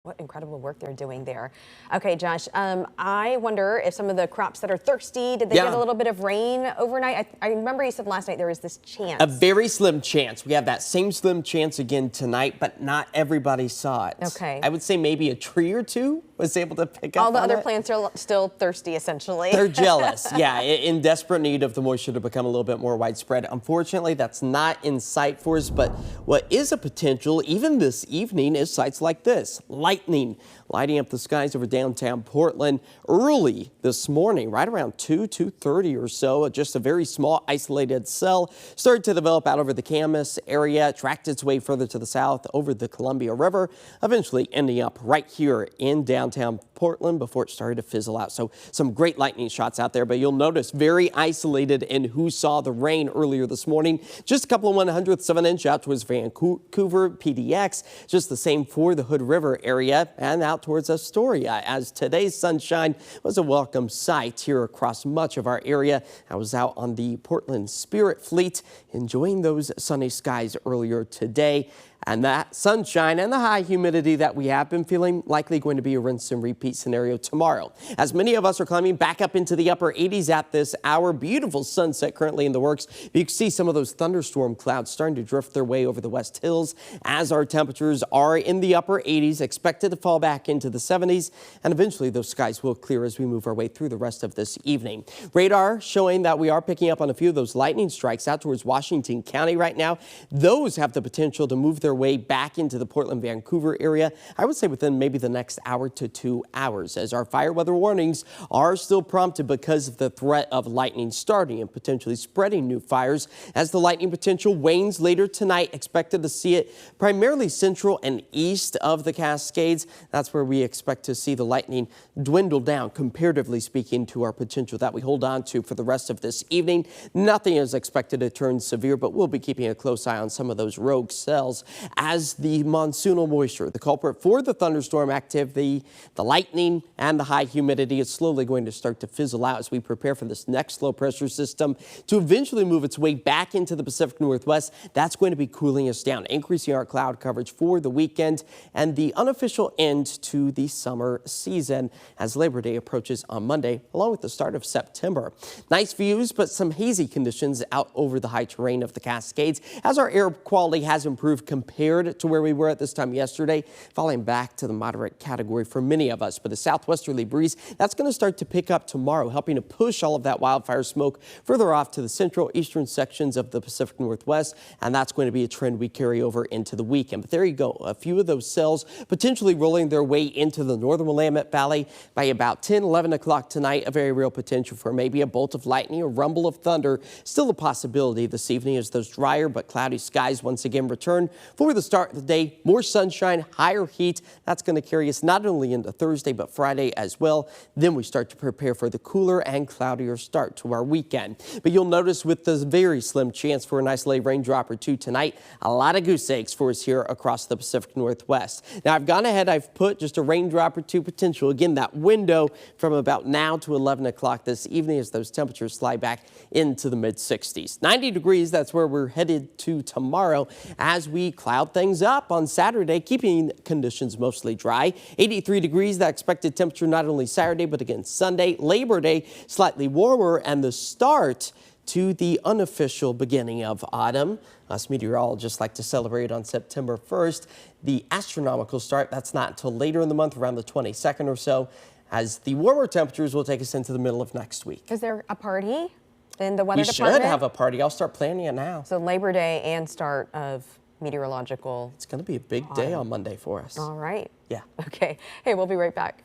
What incredible work they're doing there. Okay, Josh, I wonder if some of the crops that are thirsty, did they get a little bit of rain overnight? I remember you said last night there was this chance. A very slim chance. We have that same slim chance again tonight, but not everybody saw it. Okay. I would say maybe a tree or two was able to pick up All the on other it. plants are still thirsty, essentially. They're jealous, yeah, in desperate need of the moisture to become a little bit more widespread. Unfortunately, that's not in sight for us, but what is a potential, even this evening, is sights like this. Lightning lighting up the skies over downtown Portland early this morning, right around 2:30 or so. Just a very small isolated cell started to develop out over the Camas area, tracked its way further to the south over the Columbia River, eventually ending up right here in downtown Portland before it started to fizzle out. So some great lightning shots out there, but you'll notice very isolated in who saw the rain earlier this morning. Just a couple of 1/100ths of an inch out towards Vancouver, PDX, just the same for the Hood River area and out towards Astoria, as today's sunshine was a welcome sight here across much of our area. I was out on the Portland Spirit Fleet enjoying those sunny skies earlier today. And that sunshine and the high humidity that we have been feeling likely going to be a rinse and repeat scenario tomorrow. As many of us are climbing back up into the upper 80s at this hour. Beautiful sunset currently in the works. You can see some of those thunderstorm clouds starting to drift their way over the West Hills as our temperatures are in the upper 80s, expected to fall back into the 70s. And eventually those skies will clear as we move our way through the rest of this evening. Radar showing that we are picking up on a few of those lightning strikes out towards Washington County right now. Those have the potential to move their way back into the Portland, Vancouver area, I would say within maybe the next hour to 2 hours, as our fire weather warnings are still prompted because of the threat of lightning starting and potentially spreading new fires. As the lightning potential wanes later tonight, expected to see it primarily central and east of the Cascades. That's where we expect to see the lightning dwindle down, comparatively speaking, to our potential that we hold on to for the rest of this evening. Nothing is expected to turn severe, but we'll be keeping a close eye on some of those rogue cells. As the monsoonal moisture, the culprit for the thunderstorm activity, the lightning and the high humidity, is slowly going to start to fizzle out as we prepare for this next low pressure system to eventually move its way back into the Pacific Northwest. That's going to be cooling us down, increasing our cloud coverage for the weekend and the unofficial end to the summer season as Labor Day approaches on Monday, along with the start of September. Nice views, but some hazy conditions out over the high terrain of the Cascades as our air quality has improved compared to where we were at this time yesterday, falling back to the moderate category for many of us. But a southwesterly breeze, that's going to start to pick up tomorrow, helping to push all of that wildfire smoke further off to the central eastern sections of the Pacific Northwest. And that's going to be a trend we carry over into the weekend. But there you go. A few of those cells potentially rolling their way into the northern Willamette Valley by about 10, 11 o'clock tonight. A very real potential for maybe a bolt of lightning or rumble of thunder. Still a possibility this evening as those drier but cloudy skies once again return for the start of the day. More sunshine, higher heat. That's going to carry us not only into Thursday, but Friday as well. Then we start to prepare for the cooler and cloudier start to our weekend. But you'll notice with the very slim chance for an isolated raindrop or two tonight, a lot of goose eggs for us here across the Pacific Northwest. Now I've gone ahead, I've put just a raindrop or two potential. Again, that window from about now to 11 o'clock this evening as those temperatures slide back into the mid 60s. 90 degrees, that's where we're headed to tomorrow as we cloud things up on Saturday, keeping conditions mostly dry. 83 degrees, that expected temperature not only Saturday, but again Sunday. Labor Day, slightly warmer, and the start to the unofficial beginning of autumn. Us meteorologists like to celebrate on September 1st. The astronomical start, that's not until later in the month, around the 22nd or so, as the warmer temperatures will take us into the middle of next week. Is there a party in the weather department? We should have a party. I'll start planning it now. So Labor Day and start of meteorological. It's going to be a big day on Monday for us. All right. Yeah. Okay. Hey, we'll be right back.